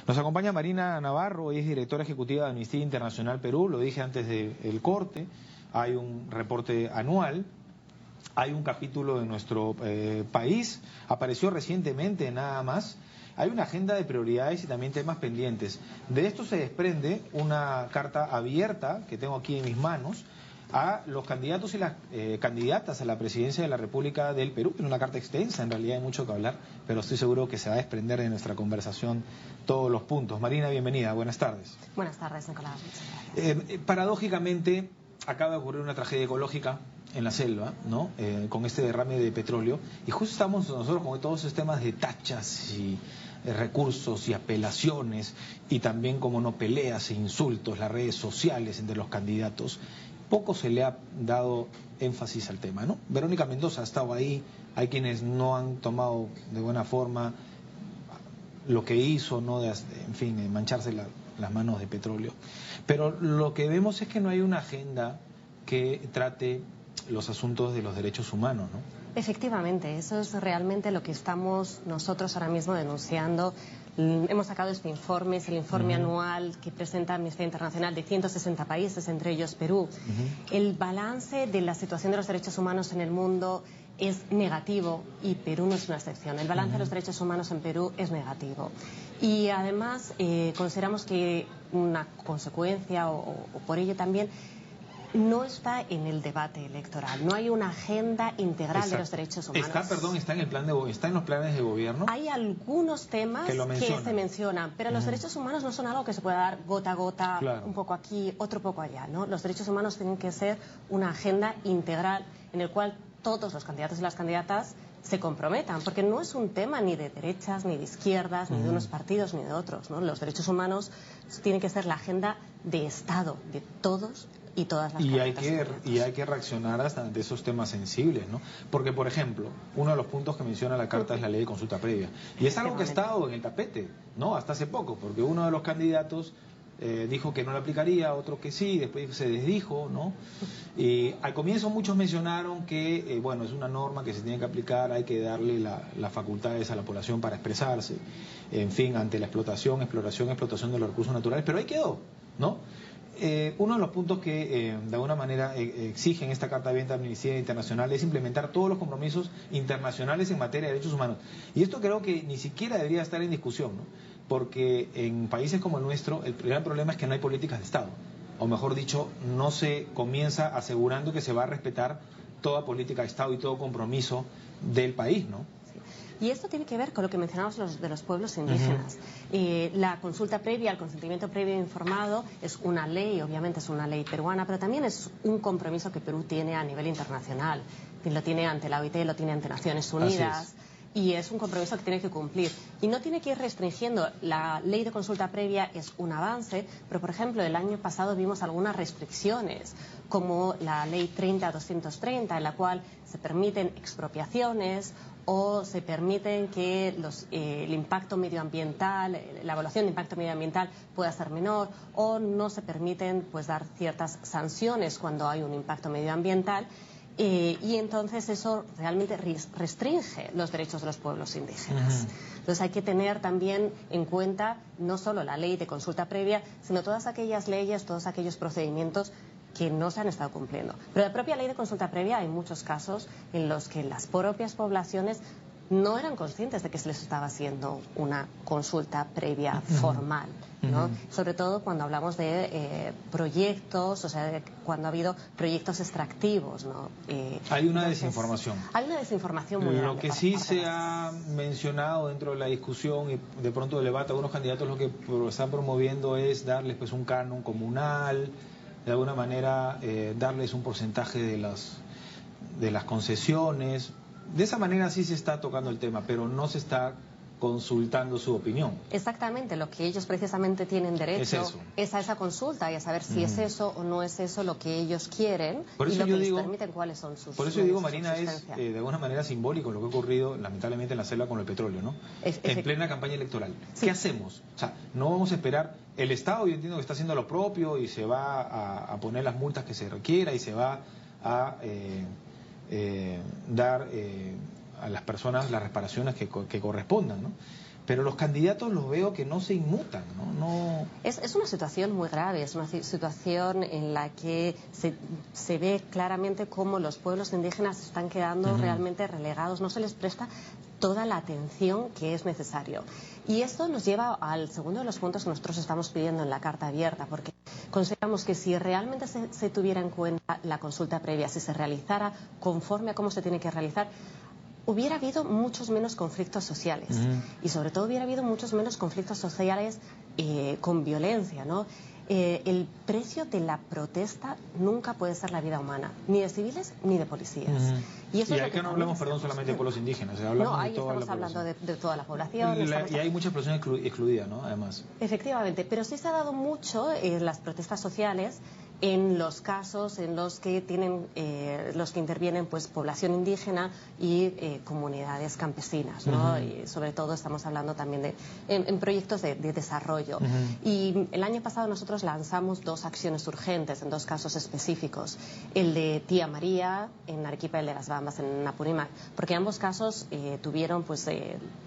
Nos acompaña Marina Navarro, ella es directora ejecutiva de Amnistía Internacional Perú, lo dije antes del corte, hay un reporte anual, hay un capítulo de nuestro país, apareció recientemente nada más, hay una agenda de prioridades y también temas pendientes. De esto se desprende una carta abierta que tengo aquí en mis manos a los candidatos y las candidatas a la presidencia de la República del Perú. Es una carta extensa, en realidad hay mucho que hablar, pero estoy seguro que se va a desprender de nuestra conversación todos los puntos. Marina, bienvenida, buenas tardes. Buenas tardes, Nicolás. Muchas gracias. Paradójicamente, acaba de ocurrir una tragedia ecológica en la selva, ¿no? Con este derrame de petróleo, y justo estamos nosotros con todos esos temas de tachas y recursos y apelaciones, y también, como no, peleas e insultos, las redes sociales entre los candidatos. Poco se le ha dado énfasis al tema, ¿no? Verónica Mendoza ha estado ahí, hay quienes no han tomado de buena forma lo que hizo, ¿no? En fin, mancharse las manos de petróleo. Pero lo que vemos es que no hay una agenda que trate los asuntos de los derechos humanos, ¿no? Efectivamente, eso es realmente lo que estamos nosotros ahora mismo denunciando. Hemos sacado este informe, es el informe anual que presenta Amnistía Internacional de 160 países, entre ellos Perú. El balance de la situación de los derechos humanos en el mundo es negativo y Perú no es una excepción. El balance de los derechos humanos en Perú es negativo. Y además consideramos que una consecuencia o por ello también no está en el debate electoral, no hay una agenda integral de los derechos humanos. ¿Está en el plan está en los planes de gobierno? Hay algunos temas que se mencionan, pero los derechos humanos no son algo que se pueda dar gota a gota, claro, un poco aquí, otro poco allá, ¿no? Los derechos humanos tienen que ser una agenda integral en el cual todos los candidatos y las candidatas se comprometan, porque no es un tema ni de derechas, ni de izquierdas, ni de unos partidos, ni de otros, ¿no? Los derechos humanos tienen que ser la agenda de Estado, de todos y todas las y hay que reaccionar hasta ante esos temas sensibles, ¿no? Porque, por ejemplo, uno de los puntos que menciona la carta es la ley de consulta previa, y es algo que ha estado en el tapete, ¿no? Hasta hace poco, porque uno de los candidatos dijo que no la aplicaría, otro que sí, después se desdijo, ¿no? Y al comienzo muchos mencionaron que, bueno, es una norma que se tiene que aplicar, hay que darle las facultades a la población para expresarse, en fin, ante la explotación de los recursos naturales, pero ahí quedó, ¿no? Uno de los puntos que de alguna manera exigen esta Carta Abierta de Amnistía Internacional es implementar todos los compromisos internacionales en materia de derechos humanos. Y esto creo que ni siquiera debería estar en discusión, ¿no? Porque en países como el nuestro el gran problema es que no hay políticas de Estado. O mejor dicho, no se comienza asegurando que se va a respetar toda política de Estado y todo compromiso del país, ¿no? Y esto tiene que ver con lo que mencionamos de los pueblos indígenas. La consulta previa, el consentimiento previo informado es una ley, obviamente es una ley peruana, pero también es un compromiso que Perú tiene a nivel internacional. Lo tiene ante la OIT, lo tiene ante Naciones Unidas. Y es un compromiso que tiene que cumplir. Y no tiene que ir restringiendo. La ley de consulta previa es un avance, pero por ejemplo el año pasado vimos algunas restricciones, como la ley 30-230, en la cual se permiten expropiaciones o se permiten que el impacto medioambiental, la evaluación de impacto medioambiental pueda ser menor, o no se permiten pues dar ciertas sanciones cuando hay un impacto medioambiental. Y entonces eso realmente restringe los derechos de los pueblos indígenas. Entonces hay que tener también en cuenta no solo la ley de consulta previa, sino todas aquellas leyes, todos aquellos procedimientos que no se han estado cumpliendo. Pero la propia ley de consulta previa hay muchos casos en los que las propias poblaciones no eran conscientes de que se les estaba haciendo una consulta previa formal, ¿no? Sobre todo cuando hablamos de proyectos, o sea, cuando ha habido proyectos extractivos, ¿no? Hay una desinformación. Hay una desinformación muy grande. Lo que sí se ha mencionado dentro de la discusión y de pronto del debate, algunos candidatos lo que están promoviendo es darles pues un canon comunal, de alguna manera darles un porcentaje de las concesiones. De esa manera sí se está tocando el tema, pero no se está consultando su opinión. Exactamente, lo que ellos precisamente tienen derecho es a esa consulta y a saber si es eso o no es eso lo que ellos quieren y lo que les permiten cuáles son sus... Por eso yo digo, Marina, es de alguna manera simbólico lo que ha ocurrido lamentablemente en la selva con el petróleo, ¿no? En plena campaña electoral. Sí. ¿Qué hacemos? O sea, no vamos a esperar... El Estado, yo entiendo que está haciendo lo propio y se va a poner las multas que se requiera y se va a dar a las personas las reparaciones que correspondan, ¿no? pero los candidatos los veo que no se inmutan, ¿no? Es una situación muy grave, es una situación en la que se ve claramente cómo los pueblos indígenas están quedando realmente relegados, no se les presta toda la atención que es necesario. Y esto nos lleva al segundo de los puntos que nosotros estamos pidiendo en la carta abierta, porque consideramos que si realmente se tuviera en cuenta la consulta previa, si se realizara conforme a cómo se tiene que realizar, hubiera habido muchos menos conflictos sociales y sobre todo hubiera habido muchos menos conflictos sociales con violencia, ¿no? El precio de la protesta nunca puede ser la vida humana, ni de civiles ni de policías. Y ahí que no hablamos, perdón, solamente de pueblos indígenas, hablamos ahí de toda estamos la hablando de toda la población. Y hay mucha población excluida, ¿no? Además. Efectivamente, pero sí se ha dado mucho en las protestas sociales en los casos en los que los que intervienen pues población indígena y comunidades campesinas, ¿no? Y sobre todo estamos hablando también en proyectos de desarrollo. Y el año pasado nosotros lanzamos 2 acciones urgentes en 2 casos específicos, el de Tía María en Arequipa y el de Las Bambas en Apurímac, porque ambos casos tuvieron pues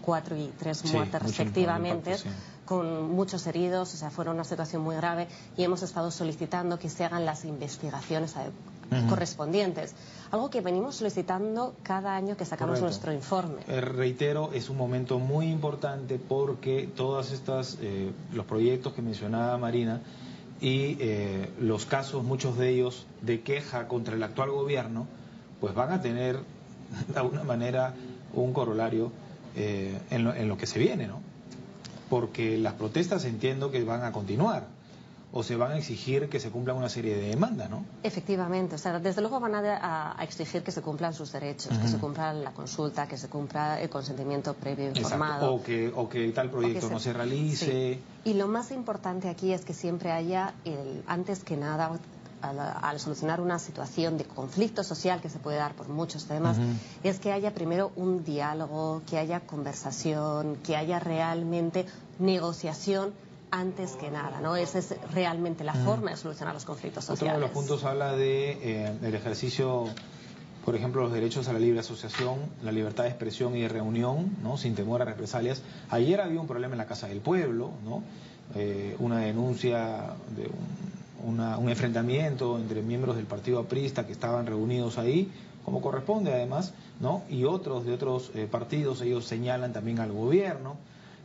4 y 3 muertes respectivamente, impacto, con muchos heridos, o sea, fueron una situación muy grave y hemos estado solicitando que se hagan las investigaciones correspondientes, algo que venimos solicitando cada año que sacamos nuestro informe. Reitero, es un momento muy importante porque todas estas, los proyectos que mencionaba Marina y los casos, muchos de ellos, de queja contra el actual gobierno, pues van a tener de alguna manera un corolario en lo que se viene, ¿no? Porque las protestas entiendo que van a continuar o se van a exigir que se cumplan una serie de demandas, ¿no? Efectivamente, o sea, desde luego van a exigir que se cumplan sus derechos, que se cumpla la consulta, que se cumpla el consentimiento previo informado. O que tal proyecto no se realice. Sí. Y lo más importante aquí es que siempre haya, antes que nada, al solucionar una situación de conflicto social que se puede dar por muchos temas, es que haya primero un diálogo, que haya conversación, que haya realmente negociación antes que nada, ¿no? Esa es realmente la forma de solucionar los conflictos sociales. Otro de los puntos habla de el ejercicio, por ejemplo, los derechos a la libre asociación, la libertad de expresión y de reunión, ¿no? Sin temor a represalias. Ayer había un problema en la Casa del Pueblo, ¿no? Una denuncia de un enfrentamiento entre miembros del partido aprista que estaban reunidos ahí, como corresponde además, ¿no? Y otros de otros partidos, ellos señalan también al gobierno.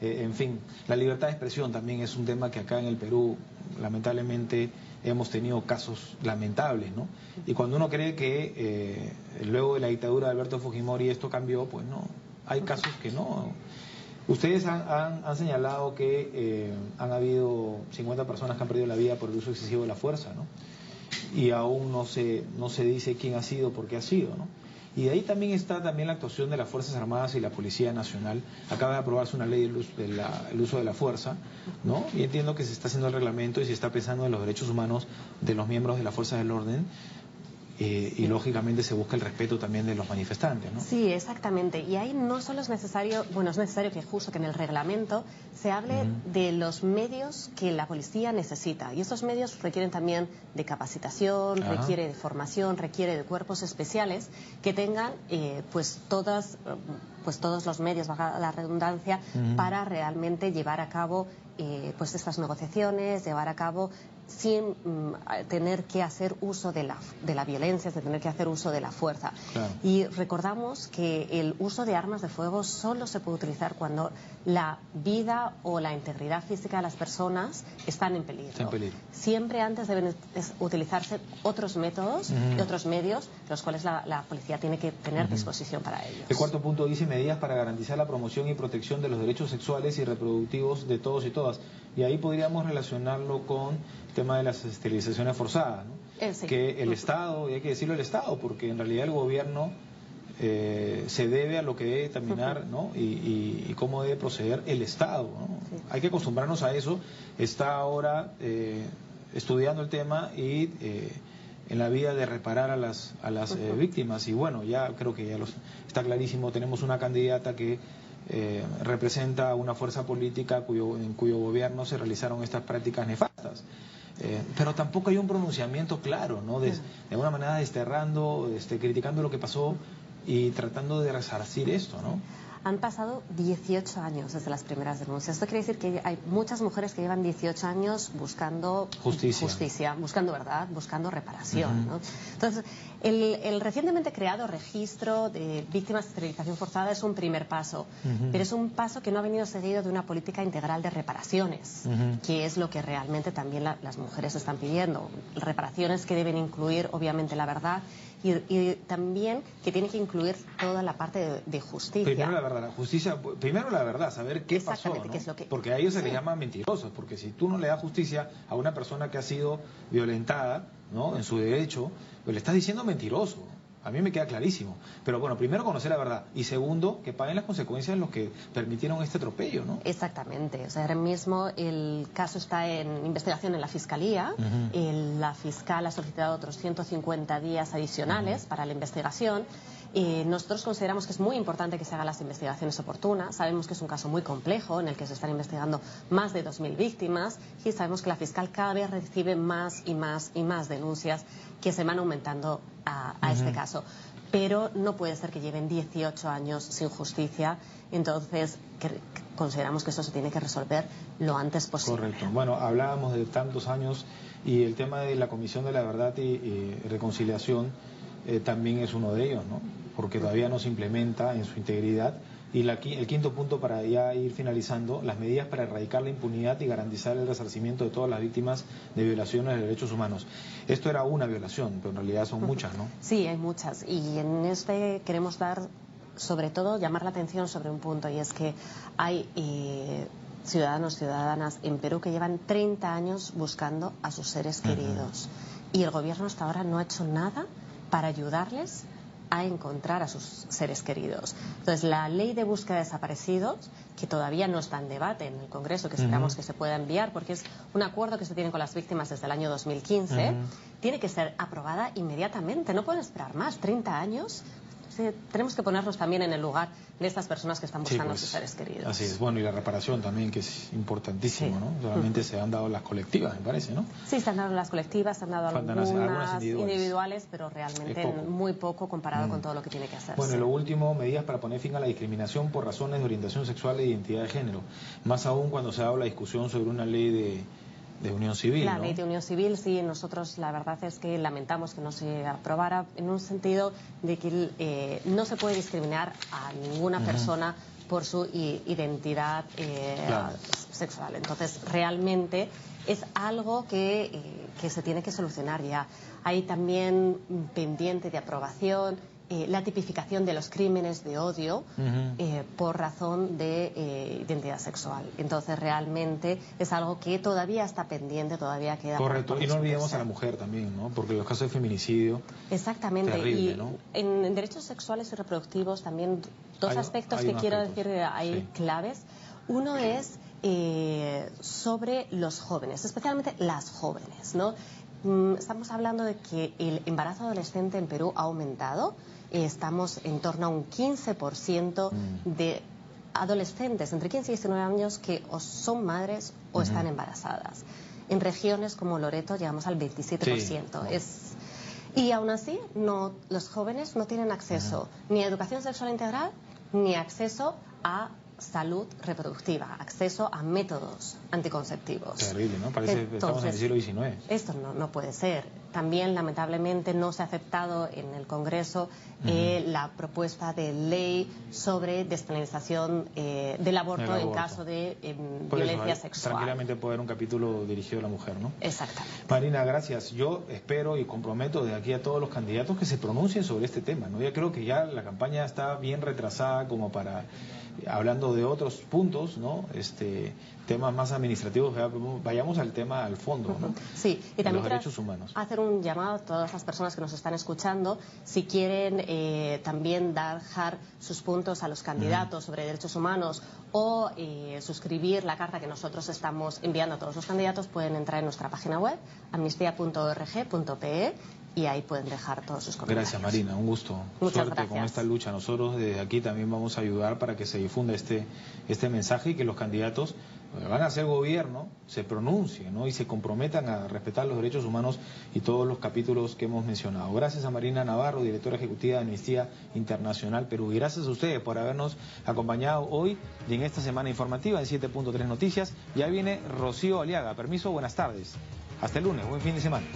En fin, la libertad de expresión también es un tema que acá en el Perú, lamentablemente, hemos tenido casos lamentables, ¿no? Y cuando uno cree que luego de la dictadura de Alberto Fujimori esto cambió, pues no, hay casos que no. Ustedes han señalado que han habido 50 personas que han perdido la vida por el uso excesivo de la fuerza, ¿no? Y aún no se dice quién ha sido, por qué ha sido, ¿no? Y de ahí también está también la actuación de las Fuerzas Armadas y la Policía Nacional. Acaba de aprobarse una ley del uso de la fuerza, ¿no? Y entiendo que se está haciendo el reglamento y se está pensando en los derechos humanos de los miembros de las fuerzas del orden. Y lógicamente se busca el respeto también de los manifestantes, ¿no? Sí, exactamente. Y ahí no solo es necesario, bueno, es necesario que justo que en el reglamento se hable de los medios que la policía necesita. Y estos medios requieren también de capacitación, requiere de formación, requiere de cuerpos especiales que tengan pues todos los medios, bajo la redundancia, para realmente llevar a cabo pues estas negociaciones, llevar a cabo sin tener que hacer uso de la violencia, sin tener que hacer uso de la fuerza. Claro. Y recordamos que el uso de armas de fuego solo se puede utilizar cuando la vida o la integridad física de las personas están en peligro. Está en peligro. Siempre antes deben utilizarse otros métodos y otros medios, los cuales la policía tiene que tener disposición para ellos. El cuarto punto dice medidas para garantizar la promoción y protección de los derechos sexuales y reproductivos de todos y todas. Y ahí podríamos relacionarlo con el tema de las esterilizaciones forzadas, ¿no? Sí. Que el Estado, y hay que decirlo el Estado, porque en realidad el gobierno se debe a lo que debe determinar, ¿no? Y cómo debe proceder el Estado, ¿no? Sí. Hay que acostumbrarnos a eso. Está ahora estudiando el tema y en la vía de reparar a las víctimas. Y bueno, ya creo que está clarísimo, tenemos una candidata que representa una fuerza política en cuyo gobierno se realizaron estas prácticas nefastas. Pero tampoco hay un pronunciamiento claro, ¿no? De alguna manera desterrando, criticando lo que pasó y tratando de resarcir esto, ¿no? Han pasado 18 años desde las primeras denuncias. Esto quiere decir que hay muchas mujeres que llevan 18 años buscando justicia, buscando verdad, buscando reparación, ¿no? Entonces, el recientemente creado registro de víctimas de esterilización forzada es un primer paso, pero es un paso que no ha venido seguido de una política integral de reparaciones, que es lo que realmente también las mujeres están pidiendo. Reparaciones que deben incluir, obviamente, la verdad y también que tiene que incluir toda la parte de justicia. Primero la verdad, la justicia, primero la verdad, saber qué pasó, ¿no? Qué es lo que... Porque a ellos se les llama mentirosos, porque si tú no le das justicia a una persona que ha sido violentada, ¿no?, en su derecho, pues le estás diciendo mentiroso. A mí me queda clarísimo. Pero bueno, primero conocer la verdad y segundo, que paguen las consecuencias de los que permitieron este atropello, ¿no? Exactamente. O sea, ahora mismo el caso está en investigación en la Fiscalía. La fiscal ha solicitado otros 150 días adicionales para la investigación. Nosotros consideramos que es muy importante que se hagan las investigaciones oportunas. Sabemos que es un caso muy complejo en el que se están investigando más de 2.000 víctimas y sabemos que la fiscal cada vez recibe más y más y más denuncias que se van aumentando a este caso. Pero no puede ser que lleven 18 años sin justicia, entonces consideramos que eso se tiene que resolver lo antes posible. Correcto. Bueno, hablábamos de tantos años y el tema de la Comisión de la Verdad y Reconciliación también es uno de ellos, ¿no? Porque todavía no se implementa en su integridad. Y el quinto punto, para ya ir finalizando, las medidas para erradicar la impunidad y garantizar el resarcimiento de todas las víctimas de violaciones de derechos humanos. Esto era una violación, pero en realidad son muchas, ¿no? Sí, hay muchas. Y en este queremos dar, sobre todo, llamar la atención sobre un punto, y es que hay ciudadanos, ciudadanas en Perú que llevan 30 años buscando a sus seres queridos. Y el gobierno hasta ahora no ha hecho nada para ayudarles a encontrar a sus seres queridos. Entonces, la ley de búsqueda de desaparecidos, que todavía no está en debate en el Congreso, que esperamos que se pueda enviar, porque es un acuerdo que se tiene con las víctimas desde el año 2015, tiene que ser aprobada inmediatamente. No pueden esperar más, 30 años. Sí, tenemos que ponernos también en el lugar de estas personas que están buscando a sus seres queridos. Así es. Bueno, y la reparación también, que es importantísimo, ¿no? Solamente se han dado las colectivas, me parece, ¿no? Sí, se han dado las colectivas, se han dado algunas individuales, pero realmente muy poco comparado con todo lo que tiene que hacerse. Bueno, y lo último, medidas para poner fin a la discriminación por razones de orientación sexual e identidad de género. Más aún cuando se ha dado la discusión sobre una ley de unión civil, La ¿no? ley de unión civil, sí, nosotros la verdad es que lamentamos que no se aprobara en un sentido de que no se puede discriminar a ninguna persona por su identidad sexual. Entonces, realmente es algo que se tiene que solucionar ya. Hay también pendiente de aprobación la tipificación de los crímenes de odio por razón de identidad sexual. Entonces, realmente es algo que todavía está pendiente, todavía queda... Correcto, y no olvidemos a la mujer también, ¿no? Porque los casos de feminicidio... Exactamente, terrible, y ¿no? en derechos sexuales y reproductivos también dos aspectos que quiero decir hay claves. Uno es sobre los jóvenes, especialmente las jóvenes, ¿no? Estamos hablando de que el embarazo adolescente en Perú ha aumentado. Estamos en torno a un 15% de adolescentes entre 15 y 19 años que o son madres o están embarazadas. En regiones como Loreto llegamos al 27%. Sí. Y aún así, los jóvenes no tienen acceso ni a educación sexual integral ni acceso a salud reproductiva, acceso a métodos anticonceptivos. Terrible, ¿no? Parece que estamos en el siglo XIX. Esto no puede ser. También, lamentablemente, no se ha aceptado en el Congreso la propuesta de ley sobre despenalización del aborto en caso de violencia sexual. Tranquilamente puede haber un capítulo dirigido a la mujer, ¿no? Exactamente. Marina, gracias. Yo espero y comprometo de aquí a todos los candidatos que se pronuncien sobre este tema, ¿no? Ya creo que ya la campaña está bien retrasada como para... Hablando de otros puntos, ¿no? Temas más administrativos, vayamos al tema, al fondo, ¿no? Sí, y también los derechos humanos. Hacer un llamado a todas las personas que nos están escuchando, si quieren también dejar sus puntos a los candidatos sobre derechos humanos o suscribir la carta que nosotros estamos enviando a todos los candidatos, pueden entrar en nuestra página web, amnistia.org.pe, y ahí pueden dejar todos sus comentarios. Gracias, Marina, un gusto. Muchas Suerte gracias. con esta lucha. Nosotros desde aquí también vamos a ayudar para que se difunda este mensaje y que los candidatos van a ser gobierno, se pronuncien, ¿no? Y se comprometan a respetar los derechos humanos y todos los capítulos que hemos mencionado. Gracias a Marina Navarro, directora ejecutiva de Amnistía Internacional Perú. Y gracias a ustedes por habernos acompañado hoy y en esta semana informativa en 7.3 Noticias. Ya viene Rocío Aliaga. Permiso, buenas tardes. Hasta el lunes, buen fin de semana.